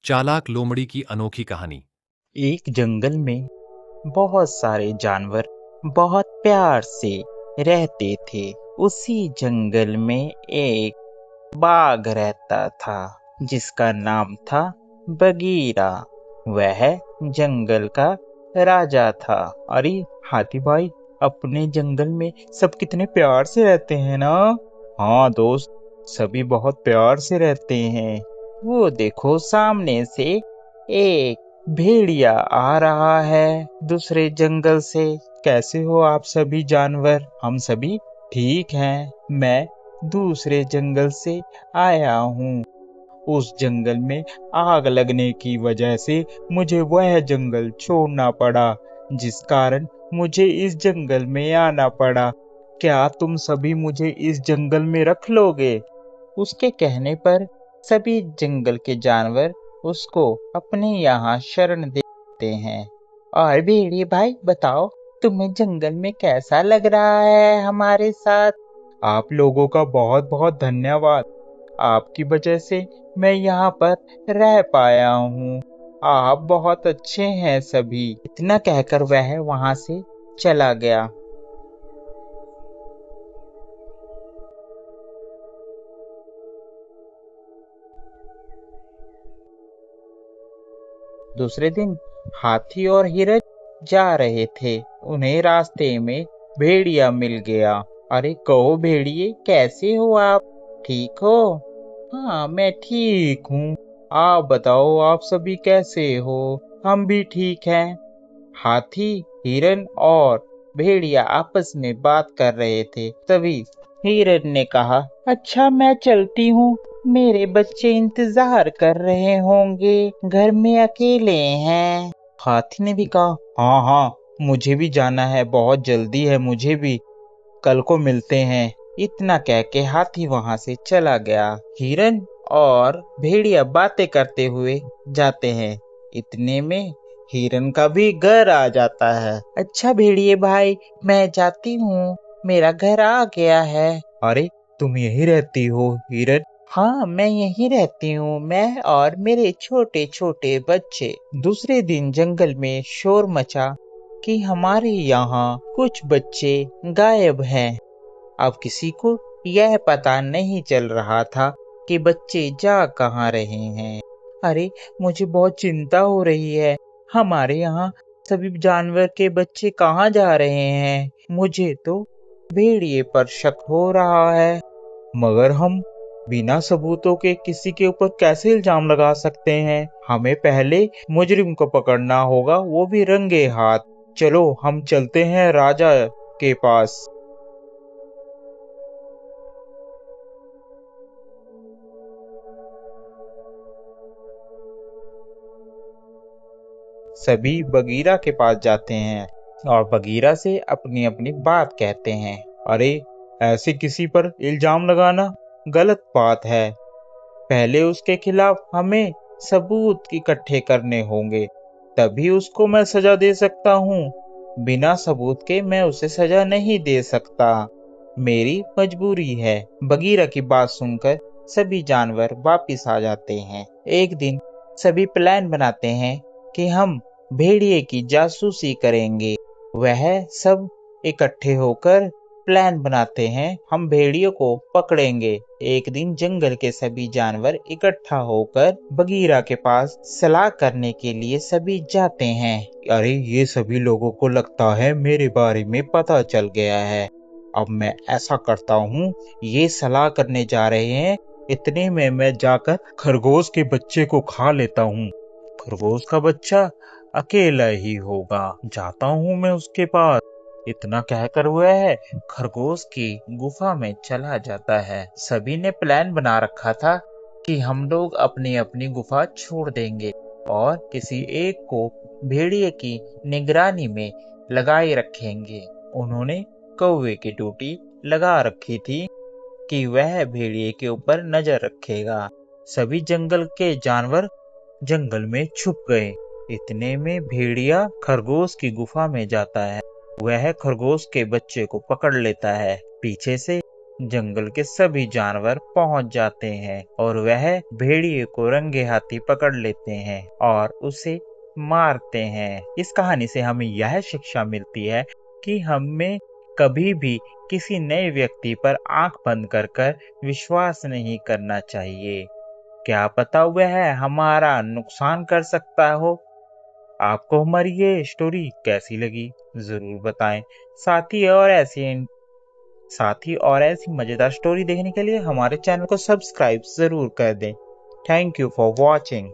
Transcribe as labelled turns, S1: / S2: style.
S1: चालाक लोमड़ी की अनोखी कहानी।
S2: एक जंगल में बहुत सारे जानवर बहुत प्यार से रहते थे। उसी जंगल में एक बाघ रहता था जिसका नाम था बगीरा। वह जंगल का राजा था। अरे हाथी भाई, अपने जंगल में सब कितने प्यार से रहते हैं ना। हाँ दोस्त, सभी बहुत प्यार से रहते हैं। वो देखो, सामने से एक भेड़िया आ रहा है दूसरे जंगल से। कैसे हो आप सभी जानवर? हम सभी ठीक हैं। मैं दूसरे जंगल से आया हूँ। उस जंगल में आग लगने की वजह से मुझे वह जंगल छोड़ना पड़ा, जिस कारण मुझे इस जंगल में आना पड़ा। क्या तुम सभी मुझे इस जंगल में रख लोगे? उसके कहने पर सभी जंगल के जानवर उसको अपने यहाँ शरण देते हैं। और भेड़िए भाई बताओ, तुम्हें जंगल में कैसा लग रहा है हमारे साथ? आप लोगों का बहुत बहुत धन्यवाद। आपकी वजह से मैं यहाँ पर रह पाया हूँ। आप बहुत अच्छे हैं सभी। इतना कहकर वह वहाँ से चला गया। दूसरे दिन हाथी और हिरन जा रहे थे। उन्हें रास्ते में भेड़िया मिल गया। अरे कहो भेड़िए, कैसे हो आप? ठीक हो? हाँ मैं ठीक हूँ। आप बताओ, आप सभी कैसे हो? हम भी ठीक हैं। हाथी, हिरन और भेड़िया आपस में बात कर रहे थे। तभी हिरन ने कहा, अच्छा मैं चलती हूँ, मेरे बच्चे इंतजार कर रहे होंगे, घर में अकेले हैं। हाथी ने भी कहा, हाँ हाँ, मुझे भी जाना है, बहुत जल्दी है मुझे भी, कल को मिलते हैं। इतना कह के हाथी वहां से चला गया। हिरन और भेड़िया बातें करते हुए जाते हैं। इतने में हिरन का भी घर आ जाता है। अच्छा भेड़िए भाई, मैं जाती हूँ, मेरा घर आ गया है। अरे तुम यही रहती हो हिरन? हाँ मैं यहीं रहती हूँ, मैं और मेरे छोटे छोटे बच्चे। दूसरे दिन जंगल में शोर मचा कि हमारे यहाँ कुछ बच्चे गायब हैं। अब किसी को यह पता नहीं चल रहा था कि बच्चे जा कहाँ रहे हैं। अरे मुझे बहुत चिंता हो रही है। हमारे यहाँ सभी जानवर के बच्चे कहाँ जा रहे हैं? मुझे तो भेड़िए पर शक हो रहा है। मगर हम बिना सबूतों के किसी के ऊपर कैसे इल्जाम लगा सकते हैं? हमें पहले मुजरिम को पकड़ना होगा, वो भी रंगे हाथ। चलो हम चलते हैं राजा के पास। सभी बगीरा के पास जाते हैं और बगीरा से अपनी अपनी बात कहते हैं। अरे ऐसे किसी पर इल्जाम लगाना गलत बात है। पहले उसके खिलाफ हमें सबूत इकट्ठे करने होंगे, तभी उसको मैं सजा दे सकता हूँ। बिना सबूत के मैं उसे सजा नहीं दे सकता, मेरी मजबूरी है। बगीरा की बात सुनकर सभी जानवर वापिस आ जाते हैं। एक दिन सभी प्लान बनाते हैं कि हम भेड़िए की जासूसी करेंगे। वह सब इकट्ठे होकर प्लान बनाते हैं, हम भेड़ियों को पकड़ेंगे। एक दिन जंगल के सभी जानवर इकट्ठा होकर बगीरा के पास सलाह करने के लिए सभी जाते हैं। अरे ये सभी लोगों को लगता है मेरे बारे में पता चल गया है। अब मैं ऐसा करता हूँ, ये सलाह करने जा रहे हैं, इतने में मैं जाकर खरगोश के बच्चे को खा लेता हूँ। खरगोश का बच्चा अकेला ही होगा, जाता हूँ मैं उसके पास। इतना कहकर वह खरगोश की गुफा में चला जाता है। सभी ने प्लान बना रखा था कि हम लोग अपनी अपनी गुफा छोड़ देंगे और किसी एक को भेड़िए की निगरानी में लगाए रखेंगे। उन्होंने कौवे की ड्यूटी लगा रखी थी कि वह भेड़िए के ऊपर नजर रखेगा। सभी जंगल के जानवर जंगल में छुप गए। इतने में भेड़िया खरगोश की गुफा में जाता है। वह खरगोश के बच्चे को पकड़ लेता है। पीछे से जंगल के सभी जानवर पहुंच जाते हैं और वह भेड़िए को रंगे हाथी पकड़ लेते हैं और उसे मारते हैं। इस कहानी से हमें यह शिक्षा मिलती है कि हमें कभी भी किसी नए व्यक्ति पर आंख बंद कर विश्वास नहीं करना चाहिए। क्या पता वह हमारा नुकसान कर सकता हो। आपको हमारी ये स्टोरी कैसी लगी जरूर बताएं। साथ ही और ऐसी मजेदार स्टोरी देखने के लिए हमारे चैनल को सब्सक्राइब जरूर कर दें। Thank you for watching.